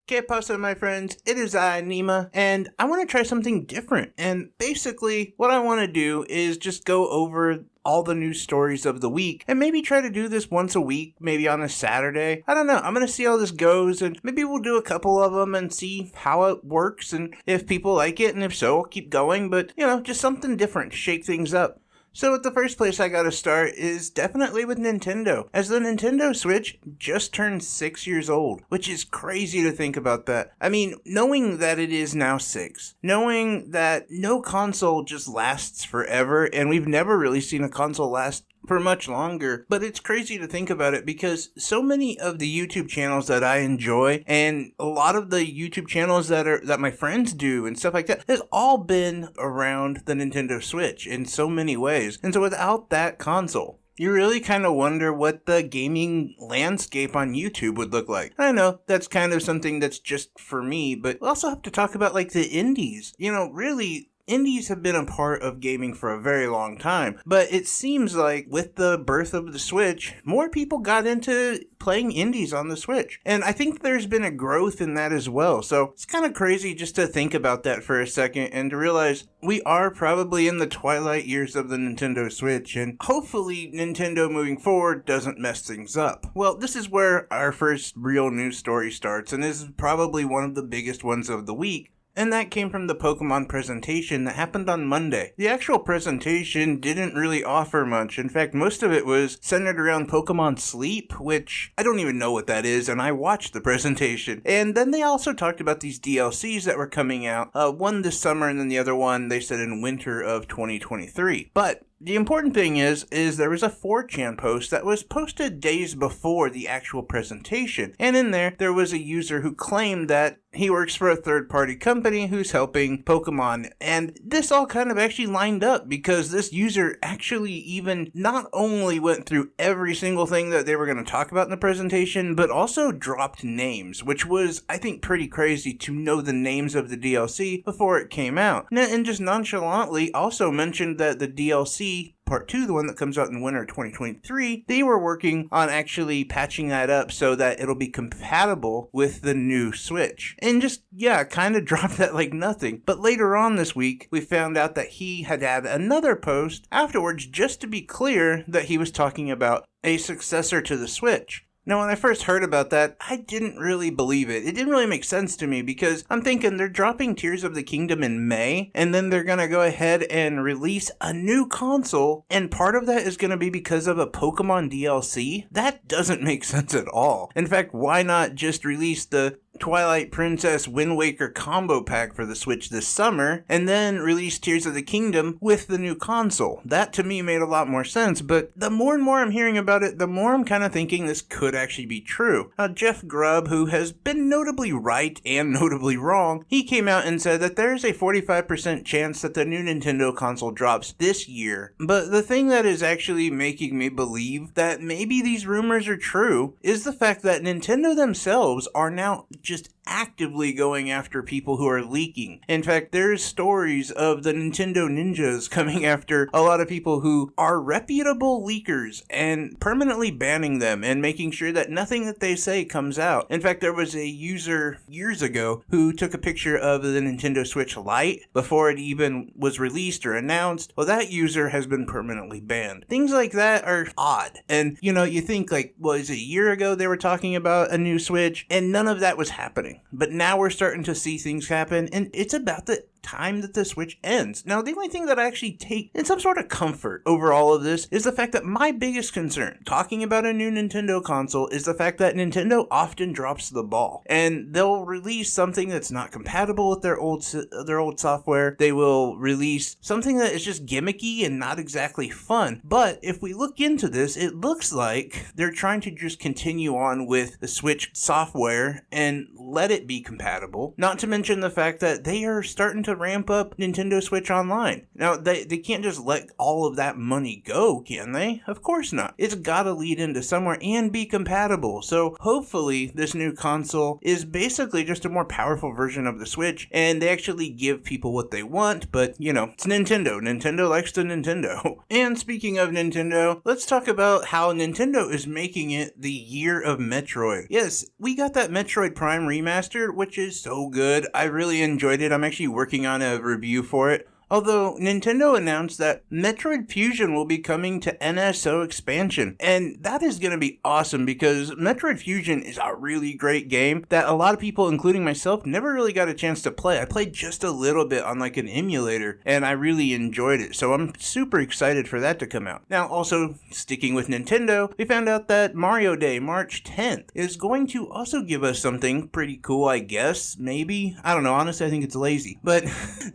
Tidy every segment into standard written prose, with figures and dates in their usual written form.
Que pasa, my friends? It is I, Nima, and I want to try something different. And basically, what I want to do is just go over all the news stories of the week and maybe try to do this once a week, maybe on a Saturday. I don't know. I'm going to see how this goes, and maybe we'll do a couple of them and see how it works and if people like it, and if so, I'll keep going. But, just something different to shake things up. So the first place I gotta start is definitely with Nintendo, as the Nintendo Switch just turned 6 years old, which is crazy to think about that. I mean, knowing that it is now 6, knowing that no console just lasts forever, and we've never really seen a console last for much longer, but it's crazy to think about it because so many of the YouTube channels that I enjoy and a lot of the YouTube channels that my friends do and stuff like that has all been around the Nintendo Switch in so many ways. And so without that console, you really kind of wonder what the gaming landscape on YouTube would look like. I know that's kind of something that's just for me, but we also have to talk about like the indies. Really, indies have been a part of gaming for a very long time, but it seems like with the birth of the Switch, more people got into playing indies on the Switch. And I think there's been a growth in that as well. So it's kind of crazy just to think about that for a second and to realize we are probably in the twilight years of the Nintendo Switch, and hopefully Nintendo moving forward doesn't mess things up. Well, this is where our first real news story starts, and this is probably one of the biggest ones of the week. And that came from the Pokemon presentation that happened on Monday. The actual presentation didn't really offer much. In fact, most of it was centered around Pokemon Sleep, which I don't even know what that is, and I watched the presentation. And then they also talked about these DLCs that were coming out. One this summer, and then the other one they said in winter of 2023. But the important thing is there was a 4chan post that was posted days before the actual presentation, and in there was a user who claimed that he works for a third-party company who's helping Pokemon, and this all kind of actually lined up because this user actually even not only went through every single thing that they were going to talk about in the presentation, but also dropped names, which was, I think, pretty crazy to know the names of the DLC before it came out, and just nonchalantly also mentioned that the DLC Part 2, the one that comes out in winter 2023, they were working on actually patching that up so that it'll be compatible with the new Switch. And just, kind of dropped that like nothing. But later on this week, we found out that he had another post afterwards just to be clear that he was talking about a successor to the Switch. Now, when I first heard about that, I didn't really believe it. It didn't really make sense to me because I'm thinking they're dropping Tears of the Kingdom in May, and then they're going to go ahead and release a new console, and part of that is going to be because of a Pokemon DLC? That doesn't make sense at all. In fact, why not just release the Twilight Princess Wind Waker combo pack for the Switch this summer, and then release Tears of the Kingdom with the new console? That to me made a lot more sense, but the more and more I'm hearing about it, the more I'm kind of thinking this could actually be true. Jeff Grubb, who has been notably right and notably wrong, he came out and said that there's a 45% chance that the new Nintendo console drops this year. But the thing that is actually making me believe that maybe these rumors are true is the fact that Nintendo themselves are now just actively going after people who are leaking. In fact, there's stories of the Nintendo ninjas coming after a lot of people who are reputable leakers and permanently banning them and making sure that nothing that they say comes out. In fact, there was a user years ago who took a picture of the Nintendo Switch Lite before it even was released or announced. Well, that user has been permanently banned. Things like that are odd. And, you think like, was it a year ago they were talking about a new Switch and none of that was happening. But now we're starting to see things happen, and it's about the time that the Switch ends. Now, the only thing that I actually take in some sort of comfort over all of this is the fact that my biggest concern talking about a new Nintendo console is the fact that Nintendo often drops the ball, and they'll release something that's not compatible with their old software. They will release something that is just gimmicky and not exactly fun. But if we look into this, it looks like they're trying to just continue on with the Switch software and let it be compatible. Not to mention the fact that they are starting to to ramp up Nintendo Switch Online. Now, they can't just let all of that money go, can they? Of course not. It's gotta lead into somewhere and be compatible. So hopefully this new console is basically just a more powerful version of the Switch, and they actually give people what they want, but it's Nintendo. Nintendo likes the Nintendo. And speaking of Nintendo, let's talk about how Nintendo is making it the year of Metroid. Yes, we got that Metroid Prime remastered, which is so good. I really enjoyed it. I'm actually working on a review for it. Although, Nintendo announced that Metroid Fusion will be coming to NSO expansion, and that is going to be awesome because Metroid Fusion is a really great game that a lot of people, including myself, never really got a chance to play. I played just a little bit on like an emulator, and I really enjoyed it, so I'm super excited for that to come out. Now, also, sticking with Nintendo, we found out that Mario Day, March 10th, is going to also give us something pretty cool, I guess, maybe? I don't know, honestly, I think it's lazy, but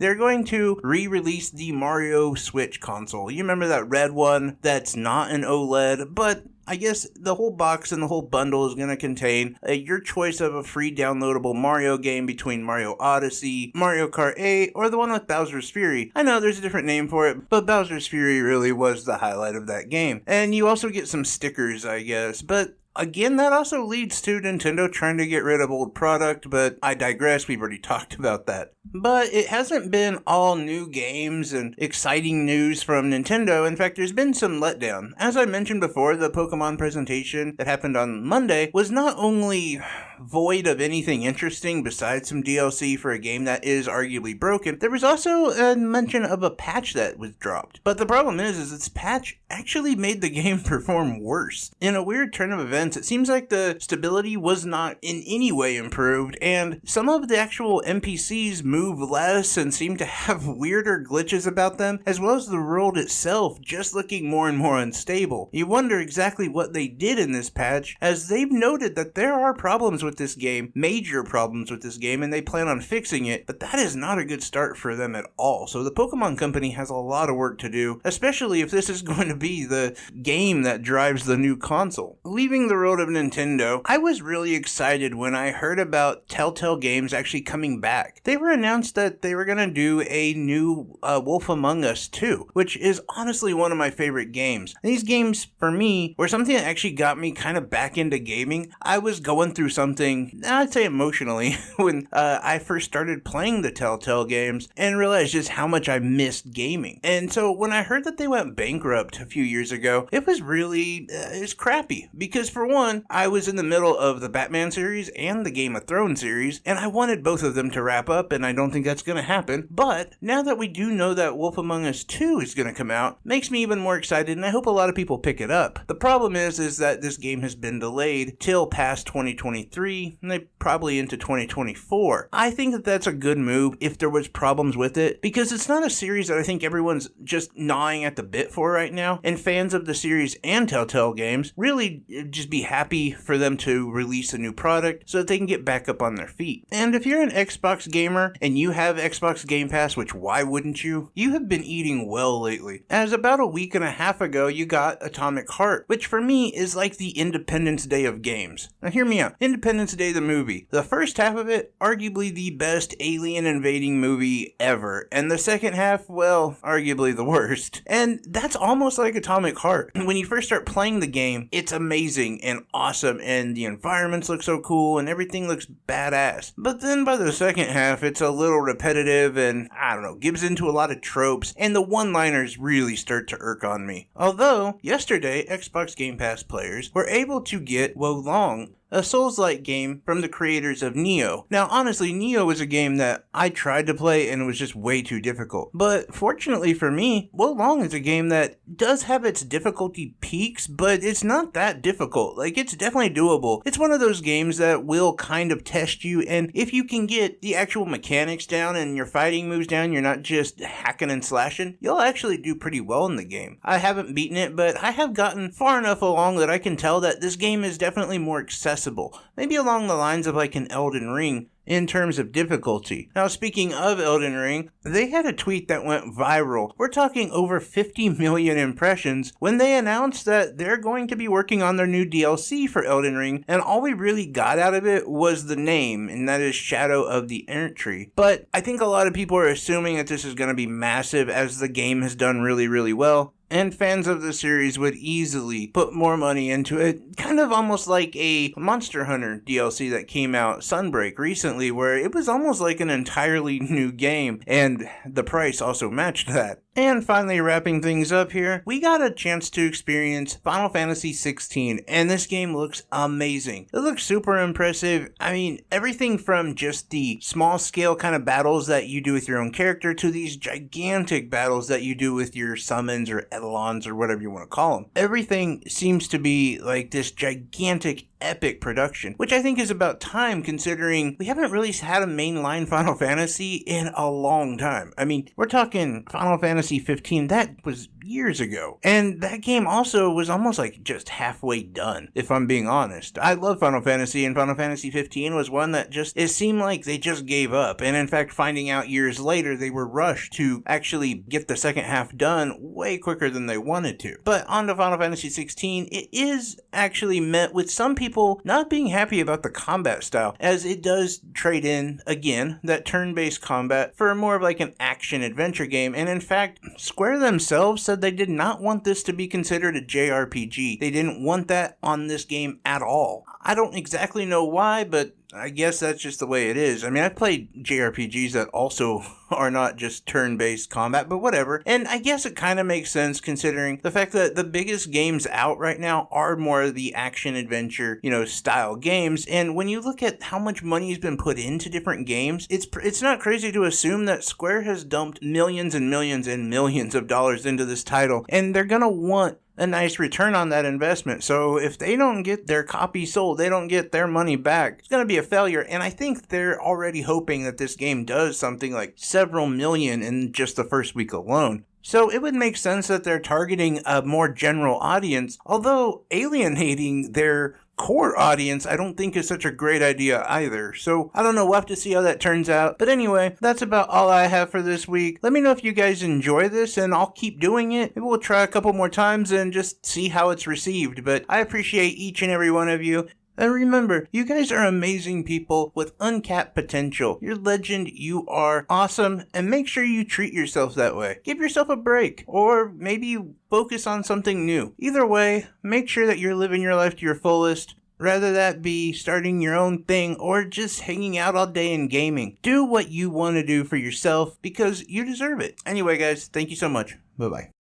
they're going to re-release the Mario Switch console. You remember that red one that's not an OLED, but I guess the whole box and the whole bundle is going to contain your choice of a free downloadable Mario game between Mario Odyssey, Mario Kart 8, or the one with Bowser's Fury. I know there's a different name for it, but Bowser's Fury really was the highlight of that game. And you also get some stickers, I guess, but again, that also leads to Nintendo trying to get rid of old product, but I digress, we've already talked about that. But it hasn't been all new games and exciting news from Nintendo. In fact, there's been some letdown. As I mentioned before, the Pokemon presentation that happened on Monday was not only void of anything interesting besides some DLC for a game that is arguably broken, there was also a mention of a patch that was dropped. But the problem is this patch actually made the game perform worse. In a weird turn of events, it seems like the stability was not in any way improved, and some of the actual NPCs move less and seem to have weirder glitches about them, as well as the world itself just looking more and more unstable. You wonder exactly what they did in this patch, as they've noted that there are problems with this game, major problems with this game, and they plan on fixing it, but that is not a good start for them at all. So the Pokemon Company has a lot of work to do, especially if this is going to be the game that drives the new console. Leaving the road of Nintendo, I was really excited when I heard about Telltale Games actually coming back. They were announced that they were going to do a new Wolf Among Us 2, which is honestly one of my favorite games. These games, for me, were something that actually got me kind of back into gaming. I was going through something, I'd say emotionally, when I first started playing the Telltale games and realized just how much I missed gaming. And so when I heard that they went bankrupt a few years ago, it was really, it's crappy. Because for one, I was in the middle of the Batman series and the Game of Thrones series, and I wanted both of them to wrap up, and I don't think that's going to happen. But now that we do know that Wolf Among Us 2 is going to come out, makes me even more excited, and I hope a lot of people pick it up. The problem is that this game has been delayed till past 2023, and probably into 2024. I think that that's a good move if there was problems with it, because it's not a series that I think everyone's just gnawing at the bit for right now, and fans of the series and Telltale Games really just be happy for them to release a new product so that they can get back up on their feet. And if you're an Xbox gamer and you have Xbox Game Pass, which why wouldn't you? You have been eating well lately. As about a week and a half ago, you got Atomic Heart, which for me is like the Independence Day of games. Now hear me out. Independence Day the movie. The first half of it, arguably the best alien invading movie ever. And the second half, well, arguably the worst. And that's almost like Atomic Heart. When you first start playing the game, it's amazing and awesome, and the environments look so cool, and everything looks badass. But then by the second half, it's a little repetitive and, I don't know, gives into a lot of tropes, and the one-liners really start to irk on me. Although, yesterday, Xbox Game Pass players were able to get Wo Long, a Souls-like game from the creators of Nioh. Now, honestly, Nioh was a game that I tried to play and it was just way too difficult. But fortunately for me, Wo Long is a game that does have its difficulty peaks, but it's not that difficult. Like, it's definitely doable. It's one of those games that will kind of test you, and if you can get the actual mechanics down and your fighting moves down, you're not just hacking and slashing, you'll actually do pretty well in the game. I haven't beaten it, but I have gotten far enough along that I can tell that this game is definitely more accessible. Maybe along the lines of like an Elden Ring. in terms of difficulty. Now, speaking of Elden Ring, they had a tweet that went viral. We're talking over 50 million impressions when they announced that they're going to be working on their new DLC for Elden Ring, and all we really got out of it was the name, and that is Shadow of the Erdtree. But I think a lot of people are assuming that this is going to be massive, as the game has done really, really well. And fans of the series would easily put more money into it, kind of almost like a Monster Hunter DLC that came out, Sunbreak, recently, where it was almost like an entirely new game, and the price also matched that. And finally, wrapping things up here, we got a chance to experience Final Fantasy XVI, and this game looks amazing. It looks super impressive. I mean, everything from just the small scale kind of battles that you do with your own character to these gigantic battles that you do with your summons or etalons or whatever you want to call them. Everything seems to be like this gigantic epic production, which I think is about time, considering we haven't really had a mainline Final Fantasy in a long time. I mean, we're talking Final Fantasy 15, that was years ago. And that game also was almost like just halfway done, if I'm being honest. I love Final Fantasy, and Final Fantasy 15 was one that just, it seemed like they just gave up. And in fact, finding out years later, they were rushed to actually get the second half done way quicker than they wanted to. But on to Final Fantasy 16, it is actually met with some people not being happy about the combat style, as it does trade in, again, that turn-based combat for more of like an action-adventure game. And in fact, Square themselves said they did not want this to be considered a JRPG. They didn't want that on this game at all. I don't exactly know why, but I guess that's just the way it is. I mean, I've played JRPGs that also are not just turn-based combat, but whatever. And I guess it kind of makes sense considering the fact that the biggest games out right now are more of the action-adventure, style games. And when you look at how much money has been put into different games, it's not crazy to assume that Square has dumped millions and millions and millions of dollars into this title, and they're gonna want a nice return on that investment. So if they don't get their copy sold, they don't get their money back, it's going to be a failure. And I think they're already hoping that this game does something like several million in just the first week alone. So it would make sense that they're targeting a more general audience, although alienating their core audience I don't think is such a great idea either. So I don't know, we'll have to see how that turns out. But anyway, that's about all I have for this week. Let me know if you guys enjoy this, and I'll keep doing it. Maybe we'll try a couple more times and just see how it's received. But I appreciate each and every one of you. And remember, you guys are amazing people with uncapped potential. You're legend, you are awesome, and make sure you treat yourself that way. Give yourself a break, or maybe focus on something new. Either way, make sure that you're living your life to your fullest, rather that be starting your own thing or just hanging out all day and gaming. Do what you want to do for yourself, because you deserve it. Anyway guys, thank you so much. Bye-bye.